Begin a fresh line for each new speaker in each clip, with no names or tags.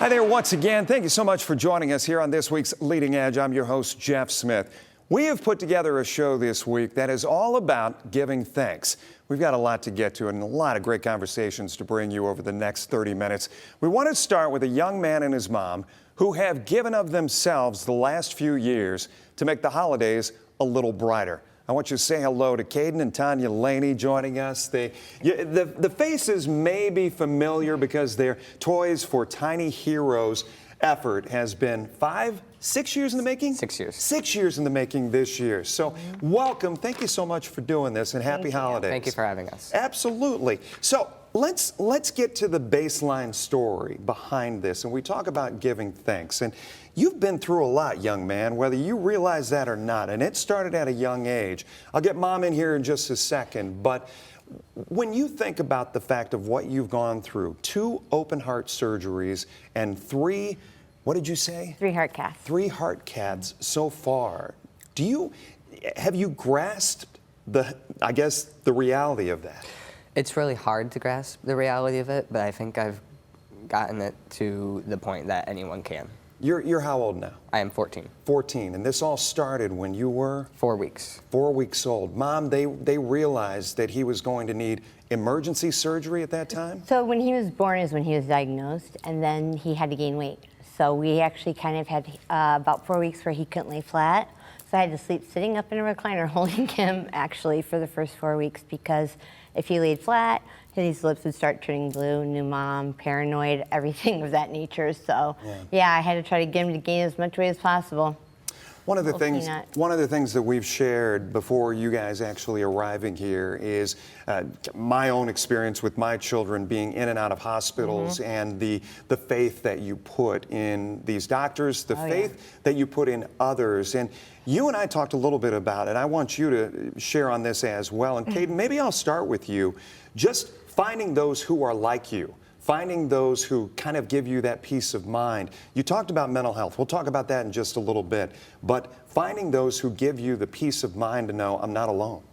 Hi there once again. Thank you so much for joining us here on this week's Leading Edge. I'm your host, Jeff Smith. We have put together a show this week that is all about giving thanks. We've got a lot to get to and a lot of great conversations to bring you over the next 30 minutes. We want to start with a young man and his mom who have given of themselves the last few years to make the holidays a little brighter. I want you to say hello to Caden and Tanya Laney joining us. The faces may be familiar because their Toys for Tiny Heroes effort has been 6 years in the making?
6 years.
6 years in the making this year. So welcome. Thank you so much for doing this and happy holidays.
Thank you for having us.
Absolutely. So let's get to the baseline story behind this. And we talk about giving thanks. And you've been through a lot, young man, whether you realize that or not. And it started at a young age. I'll get Mom in here in just a second. But when you think about the fact of what you've gone through, 2 open heart surgeries and 3, what did you say?
3 heart caths.
3 heart caths so far. Have you grasped the reality of that?
It's really hard to grasp the reality of it, but I think I've gotten it to the point that anyone can.
You're how old now?
I am 14.
14, and this all started when you were?
4 weeks.
4 weeks old. Mom, they realized that he was going to need emergency surgery at that time?
So when he was born is when he was diagnosed, and then he had to gain weight. So we actually kind of had about 4 weeks where he couldn't lay flat. So I had to sleep sitting up in a recliner holding him actually for the first 4 weeks, because if he laid flat, his lips would start turning blue, new mom, paranoid, everything of that nature. So yeah, I had to try to get him to gain as much weight as possible.
One of the things that we've shared before you guys actually arriving here is my own experience with my children being in and out of hospitals, and the faith that you put in these doctors, the faith that you put in others. And you and I talked a little bit about it. I want you to share on this as well. And Caden, maybe I'll start with you. Just finding those who are like you. Finding those who kind of give you that peace of mind. You talked about mental health. We'll talk about that in just a little bit. But finding those who give you the peace of mind to know I'm not alone.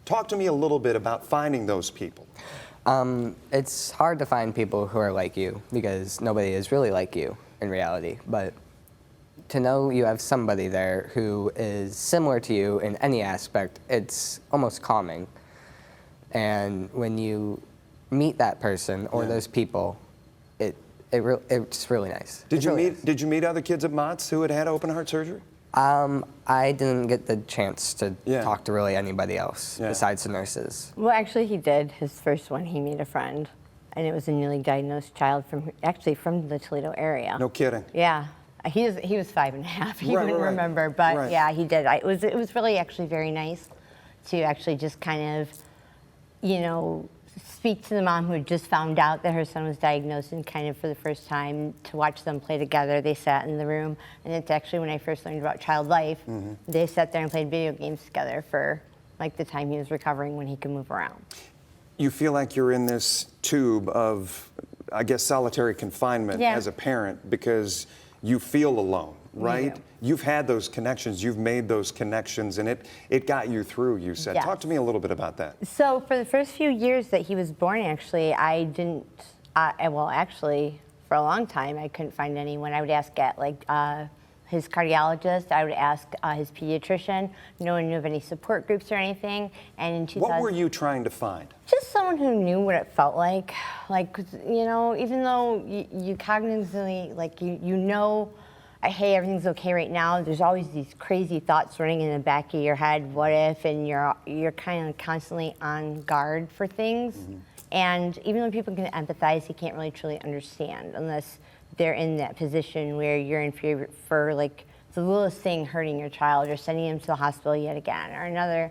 Talk to me a little bit about finding those people.
It's hard to find people who are like you because nobody is really like you in reality. But to know you have somebody there who is similar to you in any aspect, it's almost calming. And when you meet that person or those people, it's really nice.
Did you meet other kids at Mott's who had had open heart surgery?
I didn't get the chance to talk to really anybody else besides the nurses.
Well, actually he did. His first one, he made a friend, and it was a newly diagnosed child from the Toledo area.
No kidding.
Yeah. He was 5.5. He wouldn't remember, but yeah, he did. It was really actually very nice to actually just kind of, speak to the mom who had just found out that her son was diagnosed, and kind of for the first time to watch them play together. They sat in the room, and it's actually when I first learned about child life, they sat there and played video games together for like the time he was recovering when he could move around.
You feel like you're in this tube of, I guess, solitary confinement as a parent because you feel alone, right?
Yeah.
You've had those connections, you've made those connections, and it got you through, you said.
Yes.
Talk to me a little bit about that.
So for the first few years that he was born, actually, actually, for a long time, I couldn't find anyone. I would ask at his cardiologist, I would ask his pediatrician. No one knew of any support groups or anything. And in 2000,
what were you trying to find?
Just someone who knew what it felt like. Even though you cognitively, hey, everything's okay right now, there's always these crazy thoughts running in the back of your head, what if, and you're kind of constantly on guard for things. And even though people can empathize, you can't really truly understand unless they're in that position where you're in fear for like the littlest thing hurting your child, or sending him to the hospital yet again, or another,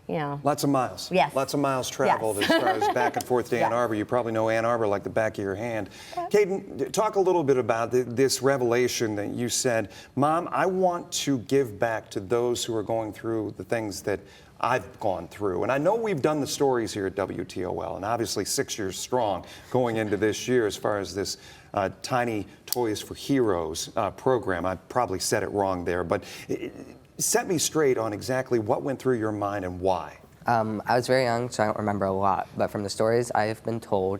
Lots of miles.
Yes.
Lots of miles traveled as far as back and forth to Ann Arbor. You probably know Ann Arbor like the back of your hand. Caden, talk a little bit about this revelation that you said, Mom, I want to give back to those who are going through the things that I've gone through. And I know we've done the stories here at WTOL, and obviously 6 years strong going into this year as far as this Tiny Toys for Heroes program. I probably said it wrong there, but set me straight on exactly what went through your mind and why.
I was very young, so I don't remember a lot, but from the stories I have been told,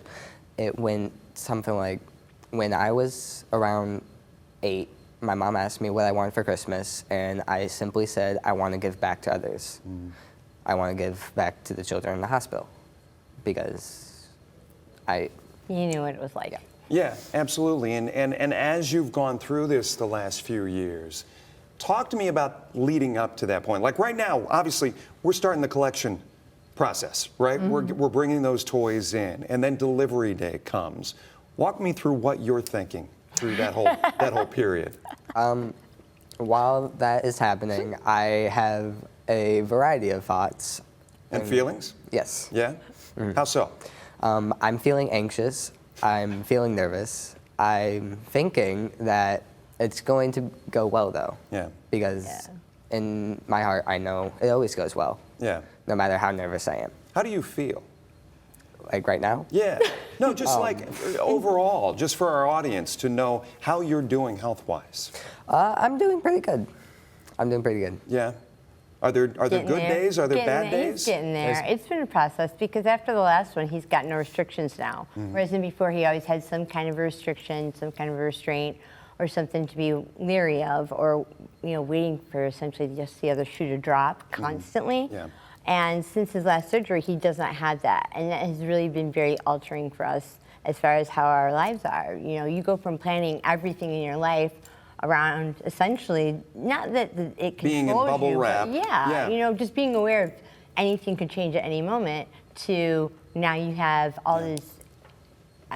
it went something like, when I was around 8, my mom asked me what I wanted for Christmas, and I simply said, I want to give back to others. I want to give back to the children in the hospital because
You knew what it was like.
Yeah, absolutely. And as you've gone through this the last few years, talk to me about leading up to that point. Like right now, obviously, we're starting the collection process, right? We're bringing those toys in, and then delivery day comes. Walk me through what you're thinking through that whole period.
while that is happening, I have a variety of thoughts.
And feelings?
Yes.
Yeah? How so?
I'm feeling anxious. I'm feeling nervous. I'm thinking that it's going to go well, though.
Yeah.
Because in my heart, I know it always goes well.
Yeah.
No matter how nervous I am.
How do you feel?
Like right now?
Yeah. No, just like overall, just for our audience to know how you're doing health-wise.
I'm doing pretty good. I'm doing pretty good.
Yeah. Are there good days? Are there bad days?
He's getting there. It's been a process because after the last one, he's got no restrictions now. Whereas in before, he always had some kind of a restriction, some kind of a restraint, or something to be leery of, or waiting for essentially just the other shoe to drop constantly.
Yeah.
And since his last surgery, he does not have that, and that has really been very altering for us as far as how our lives are. You go from planning everything in your life around essentially, not that it controls
being in bubble
you,
wrap.
but just being aware of anything could change at any moment, to now you have all these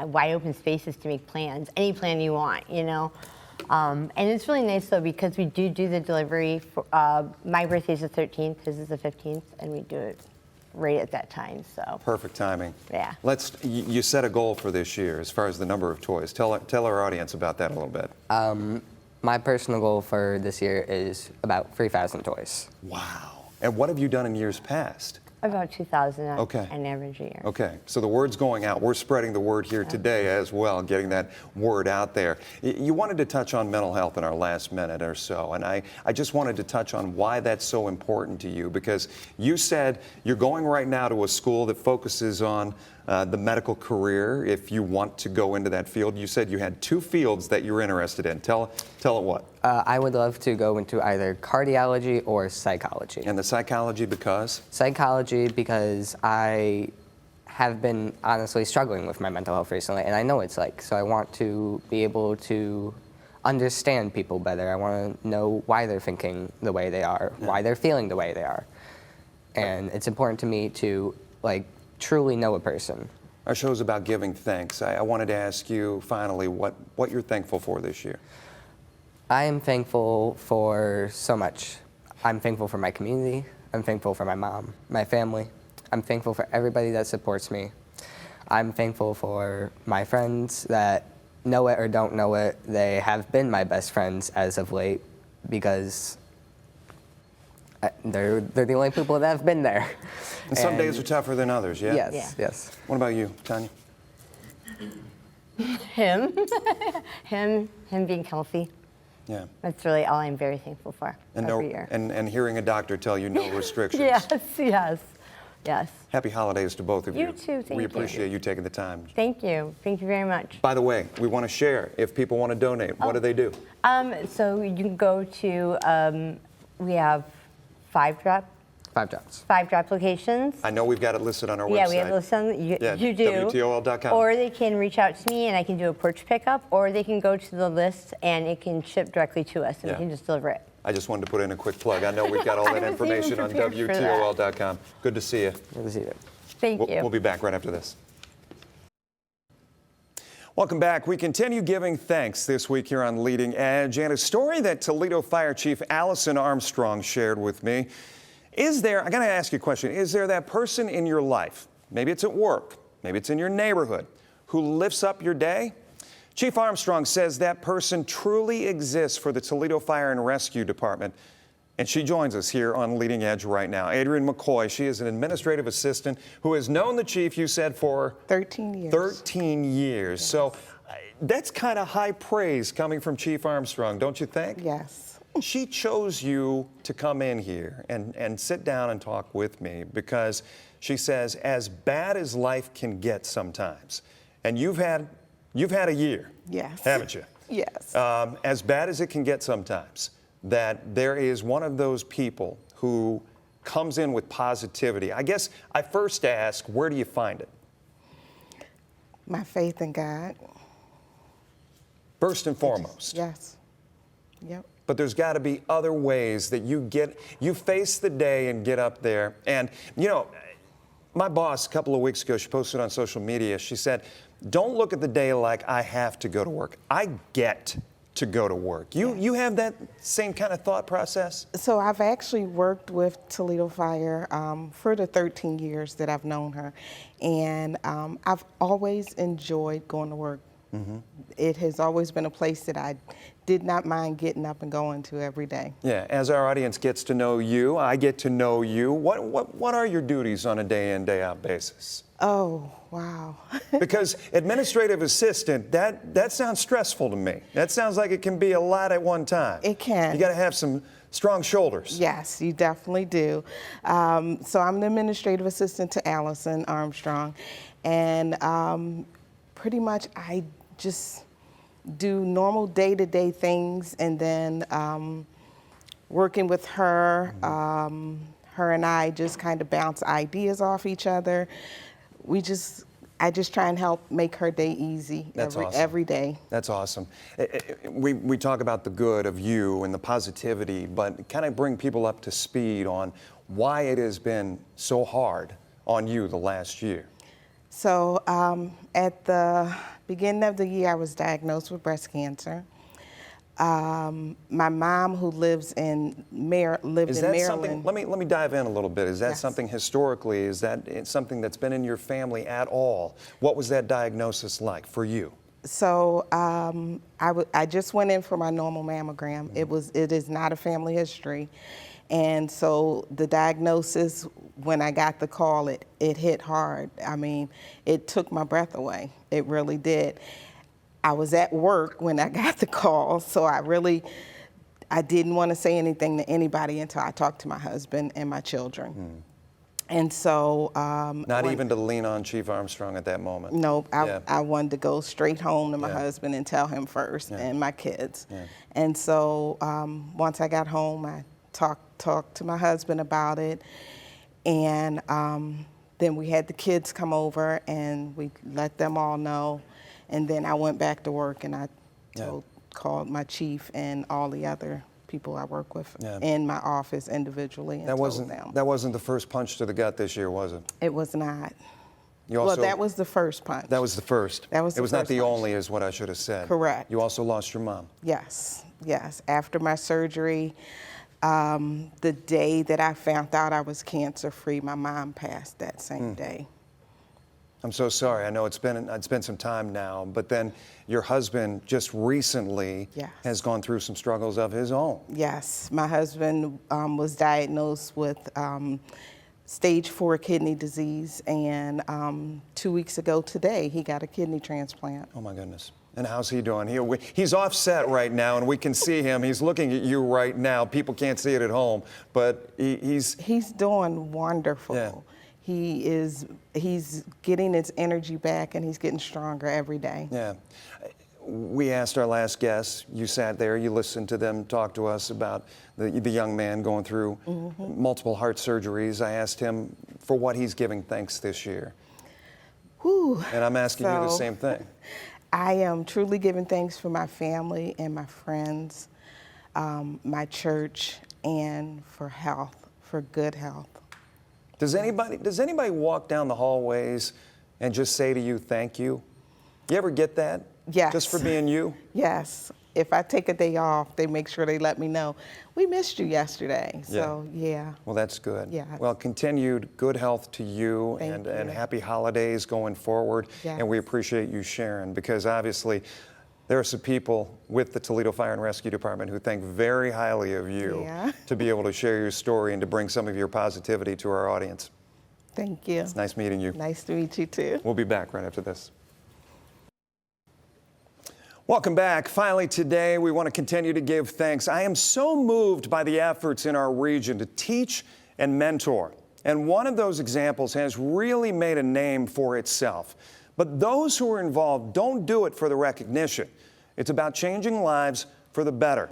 wide open spaces to make plans, any plan you want, And it's really nice though, because we do the delivery. My birthday is the 13th, his is the 15th, and we do it right at that time. So
Perfect timing.
Yeah.
You set a goal for this year as far as the number of toys. Tell our audience about that a little bit.
My personal goal for this year is about 3,000 toys.
Wow. And what have you done in years past?
about 2,000
Okay.
an average a year.
Okay, so the word's going out. We're spreading the word here today as well, getting that word out there. You wanted to touch on mental health in our last minute or so, and I just wanted to touch on why that's so important to you, because you said you're going right now to a school that focuses on the medical career if you want to go into that field. You said you had two fields that you're interested in. Tell it what.
I would love to go into either cardiology or psychology.
And the psychology because?
Psychology because I have been honestly struggling with my mental health recently, and I know what it's like. So I want to be able to understand people better. I want to know why they're thinking the way they are, why they're feeling the way they are. And it's important to me to truly know a person.
Our show's about giving thanks. I wanted to ask you finally what you're thankful for this year.
I am thankful for so much. I'm thankful for my community. I'm thankful for my mom, my family. I'm thankful for everybody that supports me. I'm thankful for my friends that know it or don't know it. They have been my best friends as of late because they're the only people that have been there.
And some days are tougher than others, yeah?
Yes, yes.
What about you, Tanya?
Him being healthy.
Yeah.
That's really all I'm very thankful for every year.
And hearing a doctor tell you no restrictions.
Yes.
Happy holidays to both of you.
You too, thank
We
you.
appreciate you taking the time.
Thank you very much.
By the way, we want to share. If people want to donate, what do they do?
So you can go to, we have 5 drop locations.
I know we've got it listed on our website.
Yeah, we have those on. You do.
WTOL.com.
Or they can reach out to me and I can do a porch pickup, or they can go to the list and it can ship directly to us and we can just deliver it.
I just wanted to put in a quick plug. I know we've got all that
I wasn't even
information on
prepared for that.
WTOL.com. Good to see you.
Good to see you.
Thank you.
We'll be back right after this. Welcome back. We continue giving thanks this week here on Leading Edge, and a story that Toledo Fire Chief Allison Armstrong shared with me. I got to ask you a question. Is there that person in your life, maybe it's at work, maybe it's in your neighborhood, who lifts up your day? Chief Armstrong says that person truly exists for the Toledo Fire and Rescue Department, and she joins us here on Leading Edge right now. Adrienne McCoy, she is an administrative assistant who has known the chief, you said, for
13 years.
13 years.
Yes.
So that's kind of high praise coming from Chief Armstrong, don't you think?
Yes.
She chose you to come in here and sit down and talk with me because she says, as bad as life can get sometimes, and you've had You've had a year,
Yes.
haven't you?
Yes.
As bad as it can get sometimes, that there is one of those people who comes in with positivity. I guess I first ask, where do you find it?
My faith in God.
First and foremost.
Yes. Yep.
But there's got to be other ways that you face the day and get up there. And, you know, my boss a couple of weeks ago, she posted on social media, she said, don't look at the day like I have to go to work. I get to go to work. You have that same kind of thought process?
So I've actually worked with Toledo Fire for the 13 years that I've known her. And I've always enjoyed going to work. Mm-hmm. It has always been a place that I did not mind getting up and going to every day.
Yeah, as our audience gets to know you, I get to know you. What are your duties on a day in, day out basis?
Oh, wow.
Because administrative assistant, that sounds stressful to me. That sounds like it can be a lot at one time.
It can.
You got to have some strong shoulders.
Yes, you definitely do. So I'm the administrative assistant to Allison Armstrong, and pretty much I just do normal day-to-day things, and then working with her, her and I just kind of bounce ideas off each other. I just try and help make her day easy every day.
That's awesome. We talk about the good of you and the positivity, but kind of bring people up to speed on why it has been so hard on you the last year.
So at the beginning of the year, I was diagnosed with breast cancer. My mom, who lives in Maryland.
Something? Let me dive in a little bit. Is that
Yes.
something historically? Is that something that's been in your family at all? What was that diagnosis like for you?
So I just went in for my normal mammogram. It is not a family history, and so the diagnosis, when I got the call, it hit hard. I mean, it took my breath away. It really did. I was at work when I got the call, so I didn't want to say anything to anybody until I talked to my husband and my children. And so...
Not even to lean on Chief Armstrong at that moment?
Nope. I wanted to go straight home to my husband and tell him first, and my kids. Yeah. And so once I got home, I talked to my husband about it, and then we had the kids come over, and we let them all know. And then I went back to work, and I called my chief and all the other people I work with in my office individually and told them.
That wasn't the first punch to the gut this year, was it?
It was not.
Well,
that was the first punch.
That was the first.
That was the
It was not
first
the
punch.
only, is what I should have said.
Correct.
You also lost your mom.
Yes, yes. After my surgery, the day that I found out I was cancer-free, my mom passed that same day.
I'm so sorry. I know it's been some time now, but then your husband just recently has gone through some struggles of his own.
Yes, my husband was diagnosed with stage 4 kidney disease, and 2 weeks ago today, he got a kidney transplant.
Oh my goodness. And how's he doing? He's offset right now, and we can see him. He's looking at you right now. People can't see it at home, but he's
doing wonderful.
Yeah.
He's getting his energy back, and he's getting stronger every day.
Yeah. We asked our last guest, you sat there, you listened to them talk to us about the young man going through multiple heart surgeries. I asked him for what he's giving thanks this year.
Whew.
And I'm asking you the same thing.
I am truly giving thanks for my family and my friends, my church, and for health, for good health.
Does anybody walk down the hallways and just say to you, thank you? You ever get that?
Yes.
Just for being you?
Yes. If I take a day off, they make sure they let me know, we missed you yesterday. So, yeah.
Well, that's good.
Yeah.
Well, continued good health to you,
Thank
and
you.
happy holidays going forward.
Yes.
And we appreciate you sharing, because obviously there are some people with the Toledo Fire and Rescue Department who think very highly of you to be able to share your story and to bring some of your positivity to our audience.
Thank you.
It's nice meeting you.
Nice to meet you, too.
We'll be back right after this. Welcome back. Finally today, we want to continue to give thanks. I am so moved by the efforts in our region to teach and mentor. And one of those examples has really made a name for itself. But those who are involved don't do it for the recognition. It's about changing lives for the better.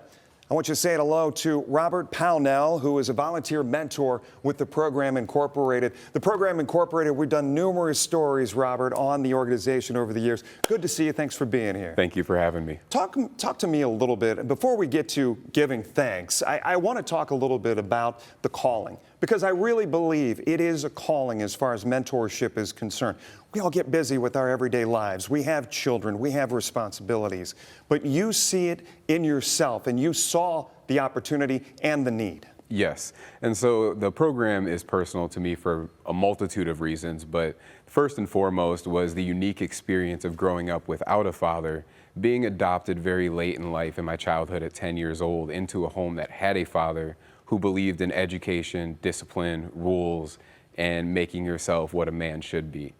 I want you to say hello to Robert Pownell, who is a volunteer mentor with the Program Incorporated. The Program Incorporated, we've done numerous stories, Robert, on the organization over the years. Good to see you. Thanks for being here.
Thank you for having me.
Talk to me a little bit. Before we get to giving thanks, I want to talk a little bit about the calling, because I really believe it is a calling as far as mentorship is concerned. We all get busy with our everyday lives. We have children, we have responsibilities, but you see it in yourself and you saw the opportunity and the need.
Yes, and so the program is personal to me for a multitude of reasons, but first and foremost was the unique experience of growing up without a father, being adopted very late in life in my childhood at 10 years old into a home that had a father who believed in education, discipline, rules, and making yourself what a man should be.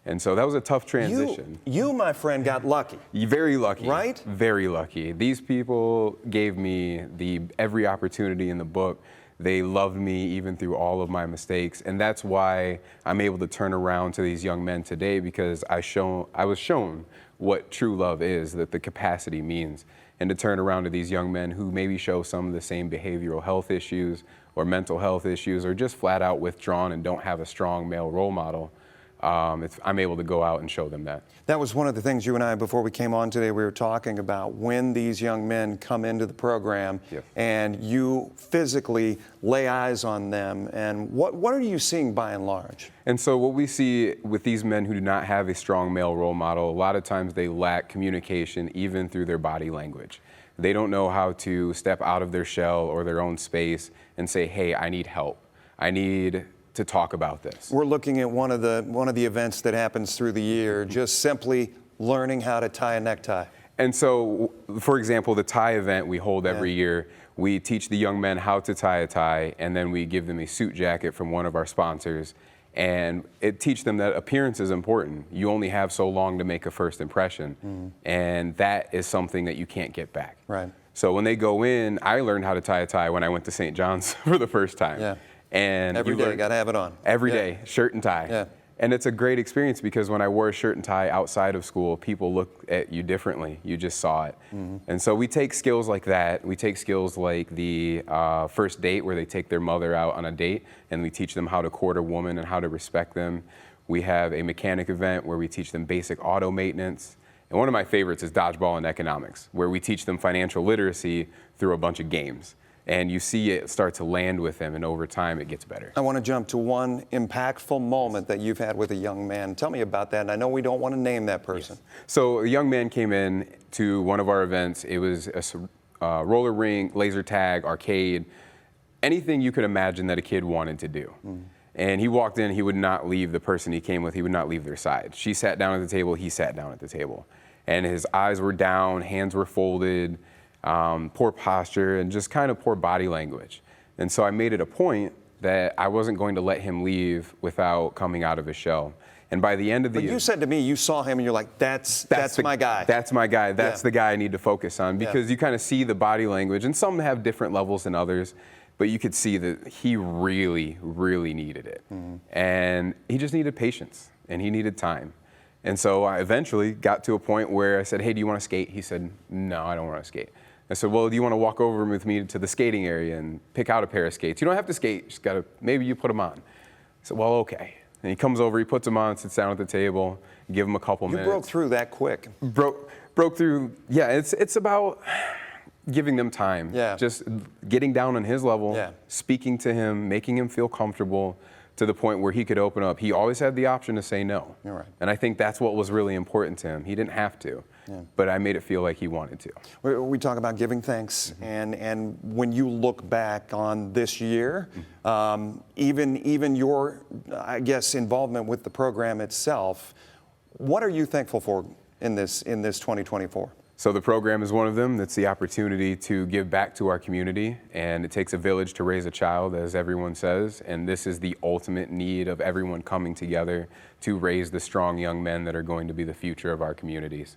And so that was a tough transition.
You, my friend, got lucky.
Very lucky.
Right?
Very lucky. These people gave me every opportunity in the book. They loved me even through all of my mistakes. And that's why I'm able to turn around to these young men today, because I was shown what true love is, that the capacity means. And to turn around to these young men who maybe show some of the same behavioral health issues or mental health issues, or just flat out withdrawn and don't have a strong male role model, I'm able to go out and show them that.
That was one of the things you and I, before we came on today, we were talking about when these young men come into the program.
Yes.
And you physically lay eyes on them. And what are you seeing by and large?
And so what we see with these men who do not have a strong male role model, a lot of times they lack communication even through their body language. They don't know how to step out of their shell or their own space and say, hey, I need help. I need to talk about this.
We're looking at one of the events that happens through the year, just simply learning how to tie a necktie.
And so, for example, the tie event we hold every year, we teach the young men how to tie a tie, and then we give them a suit jacket from one of our sponsors. And it teaches them that appearance is important. You only have so long to make a first impression. And that is something that you can't get back.
Right.
So when they go in, I learned how to tie a tie when I went to St. John's for the first time.
Yeah.
And
Every day, got to have it on.
Every day, shirt and tie.
Yeah.
And it's a great experience, because when I wore a shirt and tie outside of school, people look at you differently. You just saw it. And so we take skills like that. We take skills like the first date, where they take their mother out on a date, and we teach them how to court a woman and how to respect them. We have a mechanic event where we teach them basic auto maintenance. And one of my favorites is dodgeball and economics, where we teach them financial literacy through a bunch of games. And you see it start to land with them, and over time it gets better.
I want to jump to one impactful moment that you've had with a young man. Tell me about that. And I know we don't want to name that person.
Yes. So a young man came in to one of our events. It was a roller rink, laser tag, arcade, anything you could imagine that a kid wanted to do. And he walked in, he would not leave the person he came with, he would not leave their side. She sat down at the table, he sat down at the table. And his eyes were down, hands were folded, poor posture, and just kind of poor body language. And so I made it a point that I wasn't going to let him leave without coming out of his shell. And by the end of the
But you said to me, you saw him and you're like, that's my guy.
That's my guy. That's the guy I need to focus on, because you kind of see the body language, and some have different levels than others, but you could see that he really, really needed it. And he just needed patience, and he needed time. And so I eventually got to a point where I said, hey, do you want to skate? He said, no, I don't want to skate. I said, well, do you want to walk over with me to the skating area and pick out a pair of skates? You don't have to skate, just gotta, maybe you put them on. I said, well, okay. And he comes over, he puts them on, sits down at the table, give him a couple minutes.
You broke through that quick.
Broke through, yeah, it's about giving them time.
Yeah.
Just getting down on his level,
Yeah.
speaking to him, making him feel comfortable to the point where he could open up. He always had the option to say no.
You're right.
And I think that's what was really important to him. He didn't have to, but I made it feel like he wanted to.
We talk about giving thanks, and when you look back on this year, even your, I guess, involvement with the program itself, what are you thankful for in this 2024?
So the program is one of them. That's the opportunity to give back to our community, and it takes a village to raise a child, as everyone says, and this is the ultimate need of everyone coming together to raise the strong young men that are going to be the future of our communities.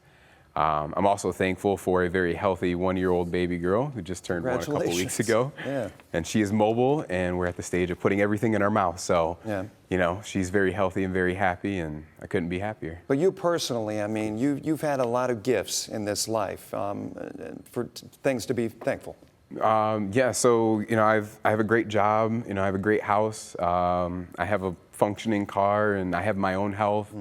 I'm also thankful for a very healthy 1-year-old baby girl who just turned 1 a couple weeks ago.
Yeah.
And she is mobile, and we're at the stage of putting everything in our mouth. So,
Yeah.
you know, she's very healthy and very happy, and I couldn't be happier.
But you personally, I mean, you've had a lot of gifts in this life for things to be thankful.
Yeah, so, you know, I have a great job, you know, I have a great house, I have a functioning car, and I have my own health.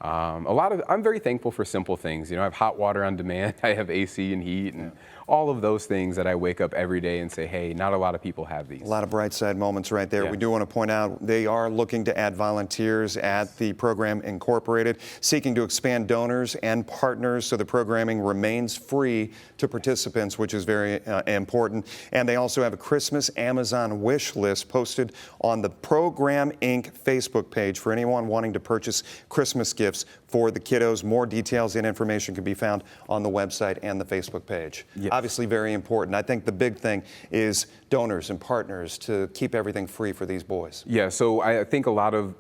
I'm very thankful for simple things. You know, I have hot water on demand, I have AC and heat, and all of those things that I wake up every day and say, hey, not a lot of people have these.
A lot of bright side moments right there.
Yeah.
We do want to point out they are looking to add volunteers at the program Incorporated, seeking to expand donors and partners so the programming remains free to participants, which is very important. And they also have a Christmas Amazon wish list posted on the Program Inc. Facebook page for anyone wanting to purchase Christmas gifts for the kiddos. More details and information can be found on the website and the Facebook page.
Yes.
Obviously very important. I think the big thing is donors and partners to keep everything free for these boys.
Yeah, so I think a lot of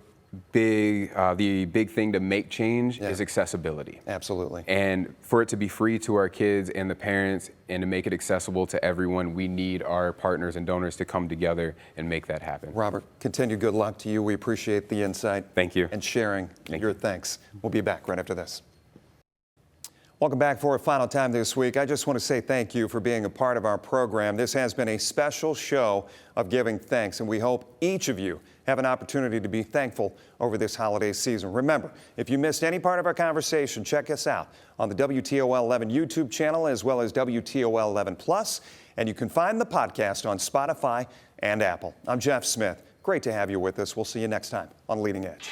the big thing to make change is accessibility.
Absolutely.
And for it to be free to our kids and the parents and to make it accessible to everyone, we need our partners and donors to come together and make that happen.
Robert, continued good luck to you. We appreciate the insight.
Thank you.
And sharing your thanks. We'll be back right after this. Welcome back for a final time this week. I just want to say thank you for being a part of our program. This has been a special show of giving thanks, and we hope each of you have an opportunity to be thankful over this holiday season. Remember, if you missed any part of our conversation, check us out on the WTOL 11 YouTube channel as well as WTOL 11 Plus, and you can find the podcast on Spotify and Apple. I'm Jeff Smith. Great to have you with us. We'll see you next time on Leading Edge.